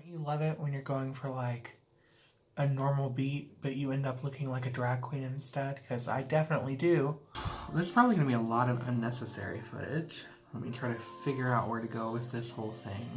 You love it when you're going for like a normal beat, but you end up looking like a drag queen instead? Because I definitely do. This is probably going to be a lot of unnecessary footage. Let me try to figure out where to go with this whole thing.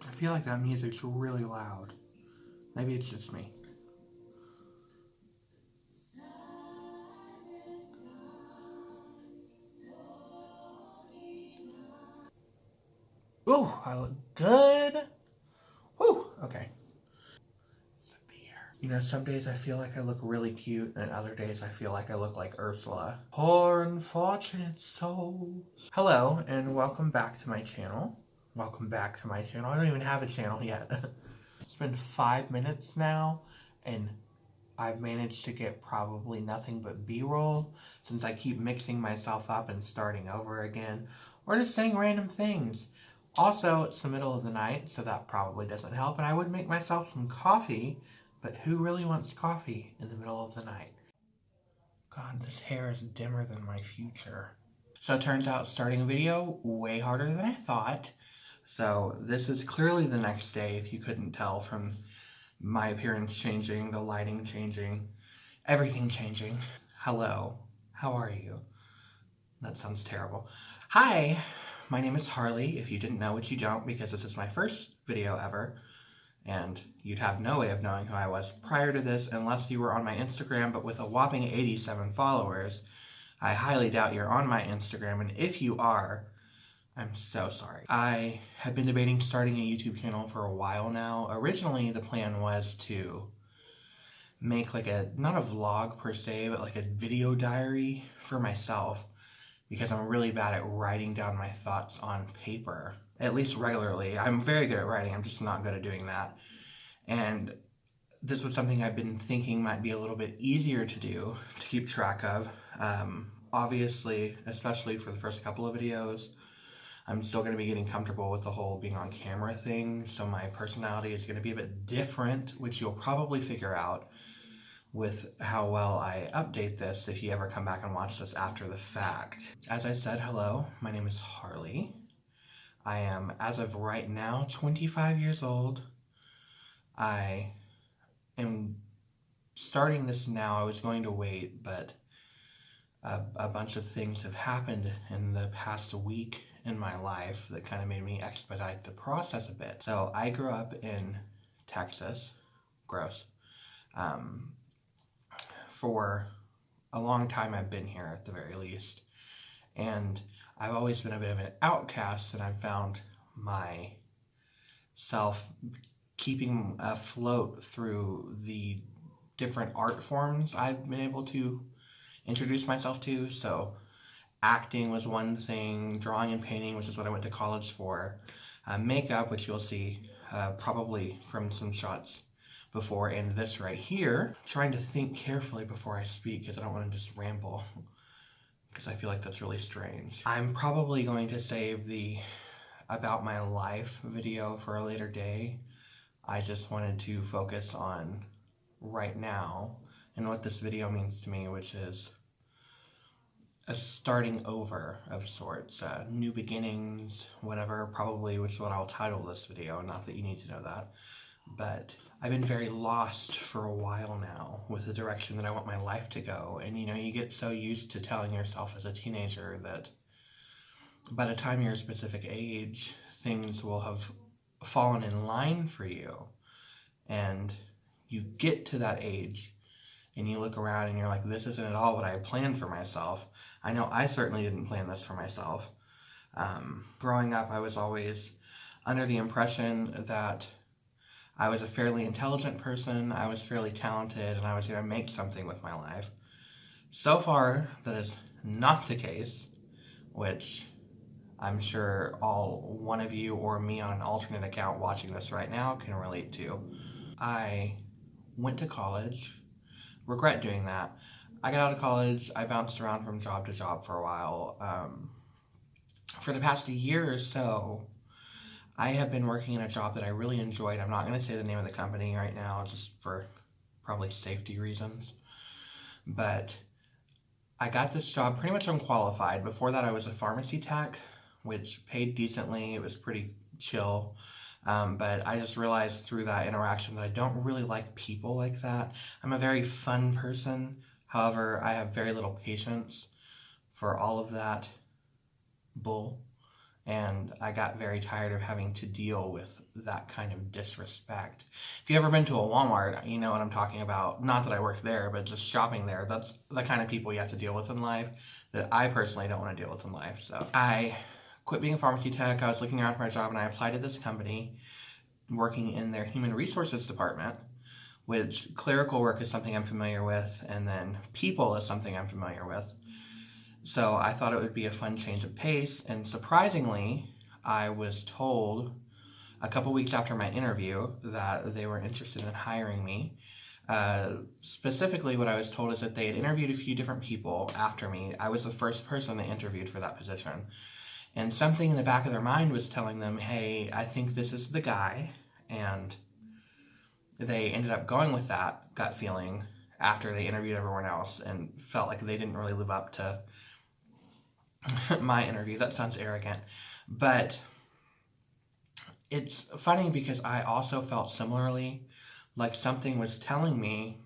I feel like that music's really loud. Maybe it's just me. Ooh, I look good. Woo, okay. Severe. You know, some days I feel like I look really cute, and other days I feel like I look like Ursula. Poor unfortunate soul. Hello, and welcome back to my channel. Welcome back to my channel. I don't even have a channel yet. It's been 5 minutes now, and I've managed to get probably nothing but B-roll since I keep mixing myself up and starting over again, or just saying random things. Also, it's the middle of the night, so that probably doesn't help, and I would make myself some coffee, but who really wants coffee in the middle of the night? God, this hair is dimmer than my future. So it turns out starting a video way harder than I thought. So this is clearly the next day, if you couldn't tell from my appearance changing, the lighting changing, everything changing. Hello, how are you? That sounds terrible. Hi, my name is Harley, if you didn't know, which you don't, because this is my first video ever, and you'd have no way of knowing who I was prior to this unless you were on my Instagram, but with a whopping 87 followers, I highly doubt you're on my Instagram, and if you are, I'm so sorry. I have been debating starting a YouTube channel for a while now. Originally, the plan was to make like not a vlog per se, but like a video diary for myself, because I'm really bad at writing down my thoughts on paper, at least regularly. I'm very good at writing, I'm just not good at doing that. And this was something I've been thinking might be a little bit easier to do, to keep track of. Obviously, especially for the first couple of videos, I'm still going to be getting comfortable with the whole being on camera thing, so my personality is going to be a bit different, which you'll probably figure out with how well I update this if you ever come back and watch this after the fact. As I said, hello, my name is Harley. I am, as of right now, 25 years old. I am starting this now. I was going to wait, but a bunch of things have happened in the past week in my life that kind of made me expedite the process a bit. So I grew up in Texas, gross. For a long time I've been here at the very least, and I've always been a bit of an outcast, and I've found myself keeping afloat through the different art forms I've been able to introduce myself to. So acting was one thing, drawing and painting, which is what I went to college for, makeup, which you'll see probably from some shots before, and this right here. Trying to think carefully before I speak because I don't want to just ramble, because I feel like that's really strange. I'm probably going to save the about my life video for a later day. I just wanted to focus on right now and what this video means to me, which is a starting over of sorts, new beginnings, whatever, probably, which is what I'll title this video, not that you need to know that. But I've been very lost for a while now with the direction that I want my life to go. And you know, you get so used to telling yourself as a teenager that by the time you're a specific age, things will have fallen in line for you. And you get to that age and you look around and you're like, this isn't at all what I planned for myself. I know I certainly didn't plan this for myself. Growing up, I was always under the impression that I was a fairly intelligent person, I was fairly talented, and I was going to make something with my life. So far, that is not the case, which I'm sure all one of you or me on an alternate account watching this right now can relate to. I went to college, regret doing that. I got out of college, I bounced around from job to job for a while. For the past year or so, I have been working in a job that I really enjoyed. I'm not going to say the name of the company right now, just for probably safety reasons. But I got this job pretty much unqualified. Before that, I was a pharmacy tech, which paid decently. It was pretty chill. But I just realized through that interaction that I don't really like people like that. I'm a very fun person. However, I have very little patience for all of that bull. And I got very tired of having to deal with that kind of disrespect. If you've ever been to a Walmart, you know what I'm talking about. Not that I worked there, but just shopping there. That's the kind of people you have to deal with in life that I personally don't want to deal with in life. So I quit being a pharmacy tech. I was looking around for a job and I applied to this company working in their human resources department, which clerical work is something I'm familiar with, and then people is something I'm familiar with. So I thought it would be a fun change of pace, and surprisingly, I was told a couple weeks after my interview that they were interested in hiring me. Specifically, what I was told is that they had interviewed a few different people after me. I was the first person they interviewed for that position. And something in the back of their mind was telling them, hey, I think this is the guy. And they ended up going with that gut feeling after they interviewed everyone else and felt like they didn't really live up to my interview. That sounds arrogant, but it's funny because I also felt similarly, like something was telling me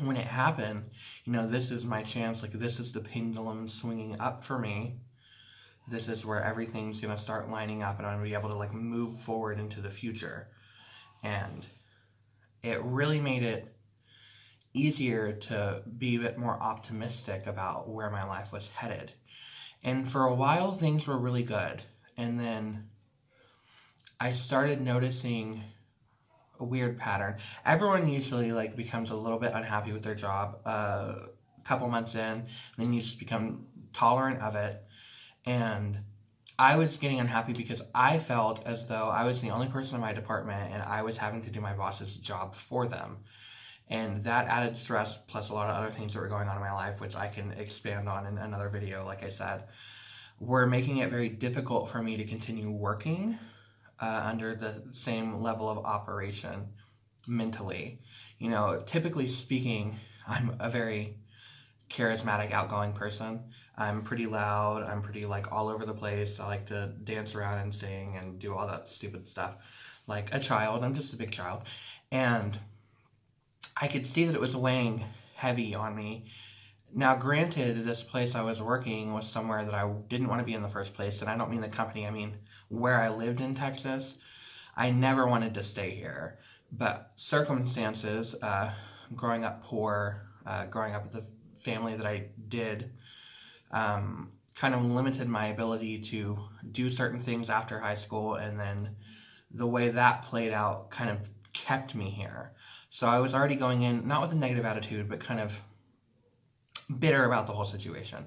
when it happened, you know, this is my chance, like this is the pendulum swinging up for me. This is where everything's going to start lining up and I'm going to be able to like move forward into the future. And it really made it easier to be a bit more optimistic about where my life was headed. And for a while, things were really good. And then I started noticing a weird pattern. Everyone usually like becomes a little bit unhappy with their job a couple months in, and then you just become tolerant of it. And I was getting unhappy because I felt as though I was the only person in my department and I was having to do my boss's job for them. And that added stress, plus a lot of other things that were going on in my life, which I can expand on in another video, like I said, were making it very difficult for me to continue working under the same level of operation mentally. You know, typically speaking, I'm a very charismatic, outgoing person. I'm pretty loud. I'm pretty like all over the place. I like to dance around and sing and do all that stupid stuff like a child. I'm just a big child. And I could see that it was weighing heavy on me. Now, granted, this place I was working was somewhere that I didn't want to be in the first place. And I don't mean the company, I mean where I lived in Texas. I never wanted to stay here. But circumstances, growing up poor, growing up with a family that I did, kind of limited my ability to do certain things after high school. And then the way that played out kind of kept me here. So I was already going in, not with a negative attitude, but kind of bitter about the whole situation.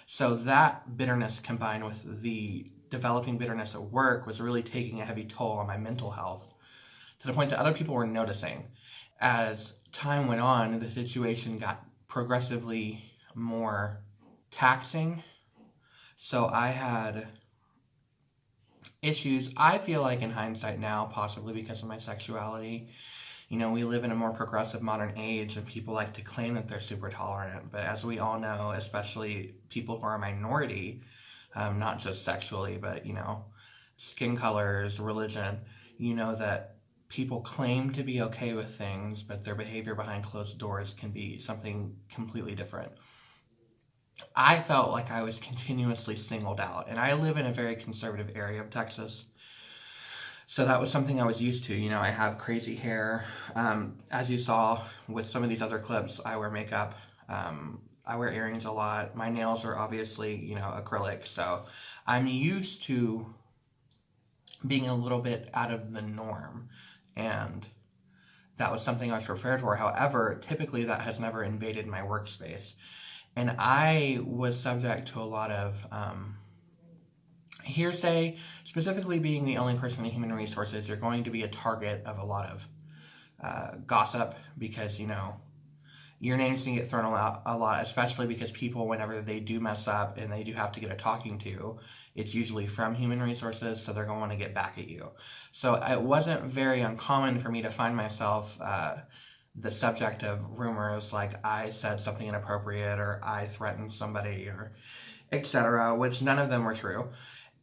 So that bitterness combined with the developing bitterness at work was really taking a heavy toll on my mental health to the point that other people were noticing. As time went on, the situation got progressively more taxing. So I had issues, I feel like in hindsight now, possibly because of my sexuality. You know, we live in a more progressive modern age and people like to claim that they're super tolerant. But as we all know, especially people who are a minority, not just sexually, but, you know, skin colors, religion, you know that people claim to be okay with things, but their behavior behind closed doors can be something completely different. I felt like I was continuously singled out, and I live in a very conservative area of Texas. So that was something I was used to. You know, I have crazy hair. As you saw with some of these other clips, I wear makeup. I wear earrings a lot. My nails are obviously, you know, acrylic. So I'm used to being a little bit out of the norm. And that was something I was prepared for. However, typically that has never invaded my workspace. And I was subject to a lot of hearsay, specifically being the only person in human resources. You're going to be a target of a lot of gossip because, you know, your name's going to get thrown out a lot, especially because people, whenever they do mess up and they do have to get a talking to, it's usually from human resources, so they're going to want to get back at you. So it wasn't very uncommon for me to find myself the subject of rumors like I said something inappropriate or I threatened somebody or etc., which none of them were true.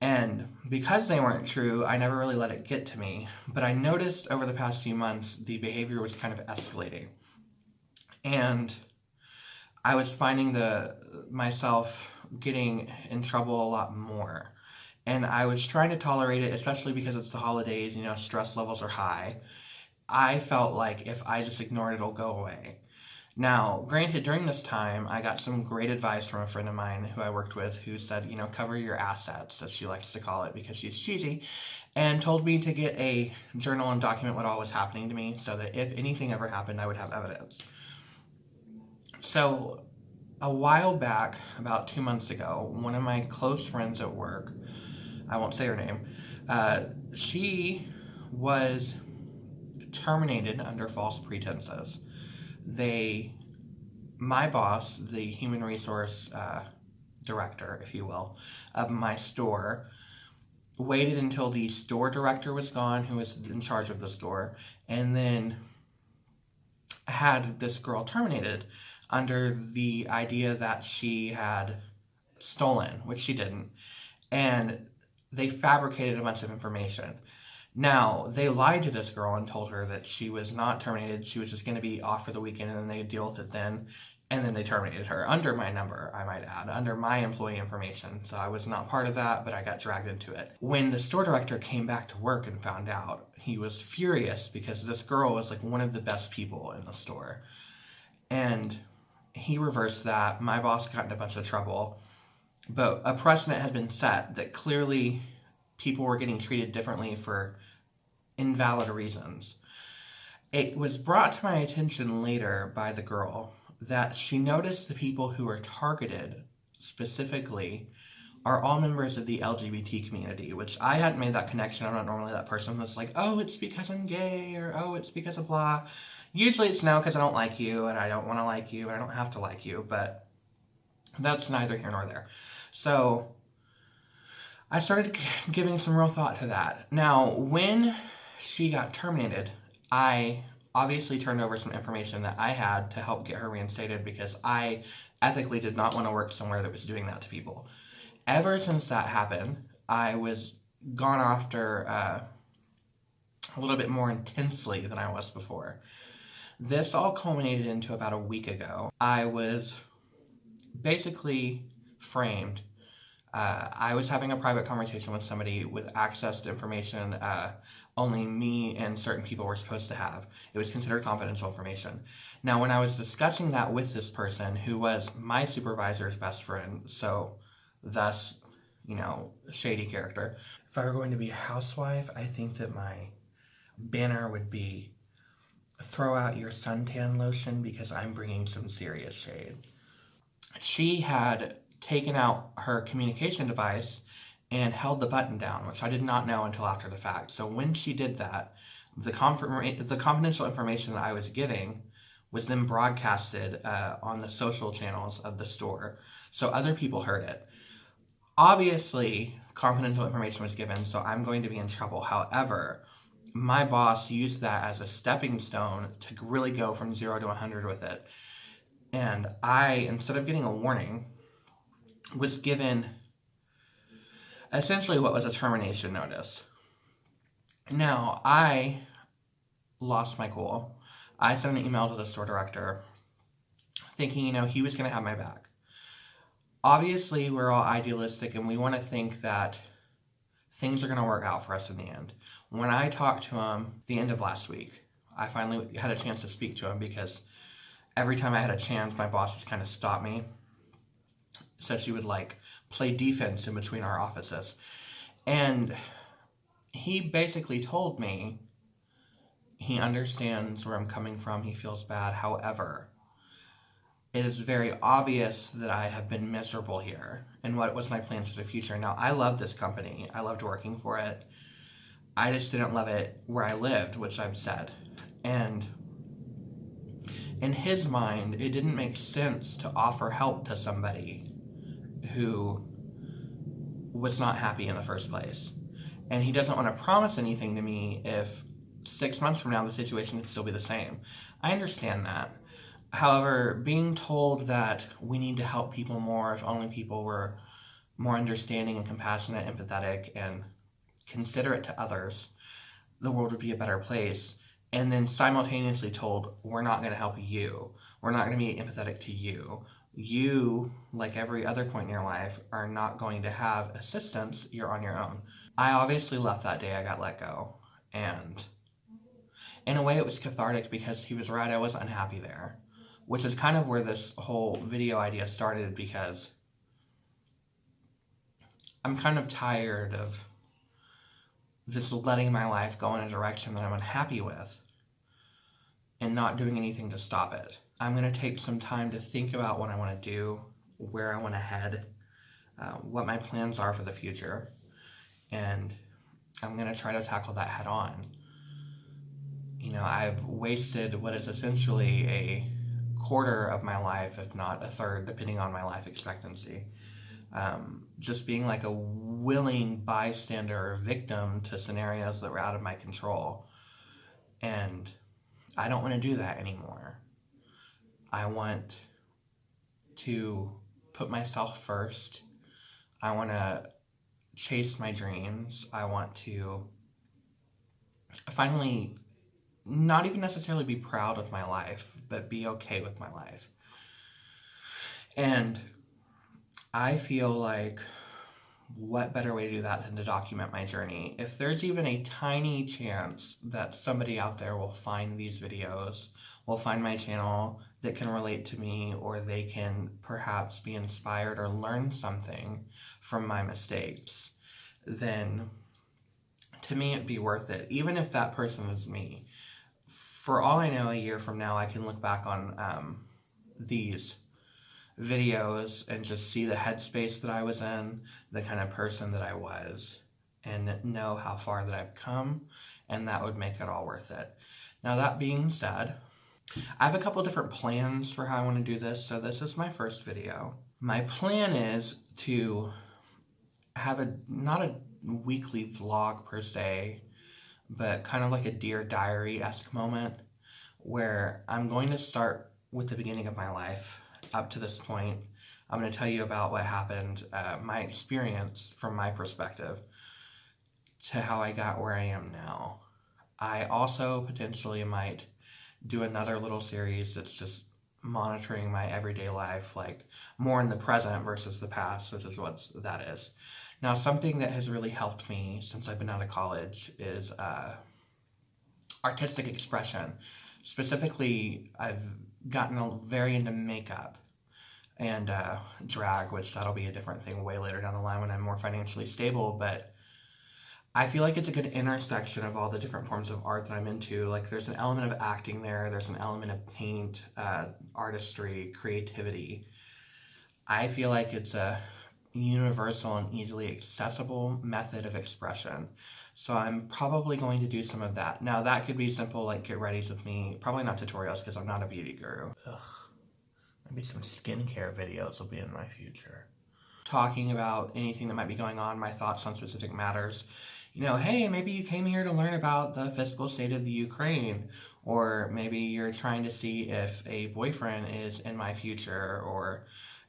And because they weren't true, I never really let it get to me. But I noticed over the past few months, the behavior was kind of escalating. And I was finding myself getting in trouble a lot more. And I was trying to tolerate it, especially because it's the holidays, stress levels are high. I felt like if I just ignore it, it'll go away. Now, granted, during this time, I got some great advice from a friend of mine who I worked with who said, cover your assets, as she likes to call it because she's cheesy, and told me to get a journal and document what all was happening to me so that if anything ever happened, I would have evidence. So, a while back, about 2 months ago, one of my close friends at work, I won't say her name, she was terminated under false pretenses. My boss, the human resource director, if you will, of my store, waited until the store director was gone, who was in charge of the store, and then had this girl terminated under the idea that she had stolen, which she didn't. And they fabricated a bunch of information. Now, they lied to this girl and told her that she was not terminated. She was just going to be off for the weekend, and then they'd deal with it then. And then they terminated her under my number, I might add, under my employee information. So I was not part of that, but I got dragged into it. When the store director came back to work and found out, he was furious because this girl was like one of the best people in the store. And he reversed that. My boss got in a bunch of trouble. But a precedent had been set that clearly people were getting treated differently for invalid reasons. It was brought to my attention later by the girl that she noticed the people who are targeted specifically are all members of the LGBT community, which I hadn't made that connection. I'm not normally that person that's like, oh, it's because I'm gay, or oh, it's because of blah. Usually it's no, because I don't like you, and I don't want to like you, and I don't have to like you, but that's neither here nor there. So I started giving some real thought to that. Now, when she got terminated, I obviously turned over some information that I had to help get her reinstated because I ethically did not want to work somewhere that was doing that to people. Ever since that happened, I was gone after a little bit more intensely than I was before. This all culminated into about a week ago. I was basically framed. I was having a private conversation with somebody with access to information only me and certain people were supposed to have. It was considered confidential information. Now, when I was discussing that with this person, who was my supervisor's best friend, so thus, shady character. If I were going to be a housewife, I think that my banner would be, throw out your suntan lotion because I'm bringing some serious shade. She had taken out her communication device and held the button down, which I did not know until after the fact. So when she did that, the confidential information that I was giving was then broadcasted on the social channels of the store, so other people heard it. Obviously, confidential information was given, so I'm going to be in trouble. However, my boss used that as a stepping stone to really go from 0 to 100 with it. And I, instead of getting a warning, was given essentially what was a termination notice. Now, I lost my cool. I sent an email to the store director thinking, he was going to have my back. Obviously, we're all idealistic and we want to think that things are going to work out for us in the end. When I talked to him the end of last week, I finally had a chance to speak to him because every time I had a chance, my boss just kind of stopped me. So she would play defense in between our offices. And he basically told me he understands where I'm coming from. He feels bad. However, it is very obvious that I have been miserable here. And what was my plans for the future? Now, I love this company. I loved working for it. I just didn't love it where I lived, which I've said. And in his mind, it didn't make sense to offer help to somebody who was not happy in the first place. And he doesn't want to promise anything to me if 6 months from now the situation could still be the same. I understand that. However, being told that we need to help people more if only people were more understanding and compassionate, empathetic, and considerate to others, the world would be a better place. And then simultaneously told, we're not going to help you. We're not going to be empathetic to you. You, like every other point in your life, are not going to have assistance. You're on your own. I obviously left that day I got let go. And in a way it was cathartic because he was right, I was unhappy there. Which is kind of where this whole video idea started, because I'm kind of tired of just letting my life go in a direction that I'm unhappy with and not doing anything to stop it. I'm going to take some time to think about what I want to do, where I want to head, what my plans are for the future, and I'm going to try to tackle that head on. You know, I've wasted what is essentially a quarter of my life, if not a third, depending on my life expectancy. Just being like a willing bystander or victim to scenarios that were out of my control. And I don't want to do that anymore. I want to put myself first. I want to chase my dreams. I want to finally not even necessarily be proud of my life, but be okay with my life. And I feel like what better way to do that than to document my journey? If there's even a tiny chance that somebody out there will find these videos, will find my channel that can relate to me, or they can perhaps be inspired or learn something from my mistakes, then to me it'd be worth it. Even if that person is me. For all I know, a year from now, I can look back on these videos and just see the headspace that I was in, the kind of person that I was, and know how far that I've come, and that would make it all worth it. Now, that being said, I have a couple different plans for how I want to do this, so this is my first video. My plan is to have not a weekly vlog per se, but kind of like a Dear Diary-esque moment where I'm going to start with the beginning of my life up to this point. I'm going to tell you about what happened, my experience from my perspective, to how I got where I am now. I also potentially might do another little series that's just monitoring my everyday life, like more in the present versus the past. This is what that is. Now, something that has really helped me since I've been out of college is artistic expression. Specifically, I've gotten very into makeup and drag, which that'll be a different thing way later down the line when I'm more financially stable, but I feel like it's a good intersection of all the different forms of art that I'm into. Like, there's an element of acting there, there's an element of paint, artistry, creativity. I feel like it's a universal and easily accessible method of expression. So I'm probably going to do some of that. Now, that could be simple, like get readies with me. Probably not tutorials, because I'm not a beauty guru. Ugh. Maybe some skincare videos will be in my future. Talking about anything that might be going on, my thoughts on specific matters. You know, hey, maybe you came here to learn about the fiscal state of the Ukraine, or maybe you're trying to see if a boyfriend is in my future, or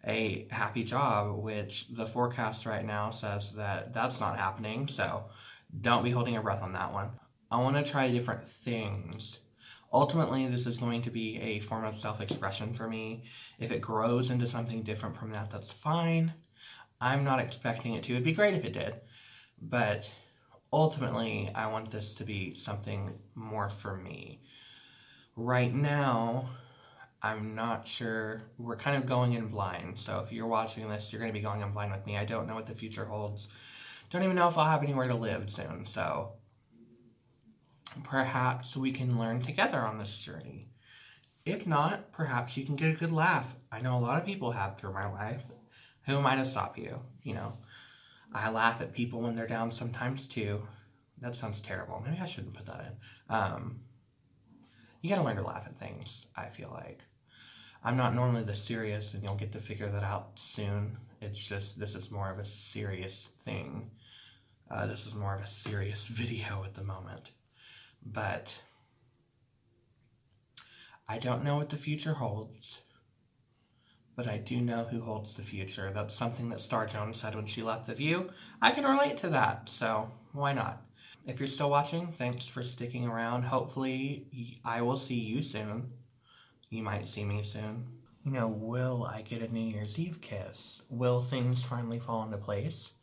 a happy job, which the forecast right now says that that's not happening, so don't be holding your breath on that one. I want to try different things. Ultimately, this is going to be a form of self-expression for me. If it grows into something different from that, that's fine. I'm not expecting it to. It'd be great if it did. But ultimately, I want this to be something more for me. Right now, I'm not sure. We're kind of going in blind. So if you're watching this, you're going to be going in blind with me. I don't know what the future holds. Don't even know if I'll have anywhere to live soon. So perhaps we can learn together on this journey. If not, perhaps you can get a good laugh. I know a lot of people have through my life. Who am I to stop you? You know, I laugh at people when they're down sometimes too. That sounds terrible. Maybe I shouldn't put that in. You gotta learn to laugh at things, I feel like. I'm not normally this serious, and you'll get to figure that out soon. It's just, this is more of a serious thing. This is more of a serious video at the moment. But I don't know what the future holds. but I do know who holds the future. That's something that Star Jones said when she left The View. I can relate to that, so why not? If you're still watching, thanks for sticking around. Hopefully, I will see you soon. You might see me soon. You know, will I get a New Year's Eve kiss? Will things finally fall into place?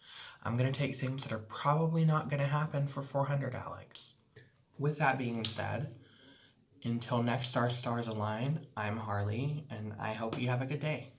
I'm going to take things that are probably not going to happen for 400, Alex. With that being said, until next our stars align, I'm Harley, and I hope you have a good day.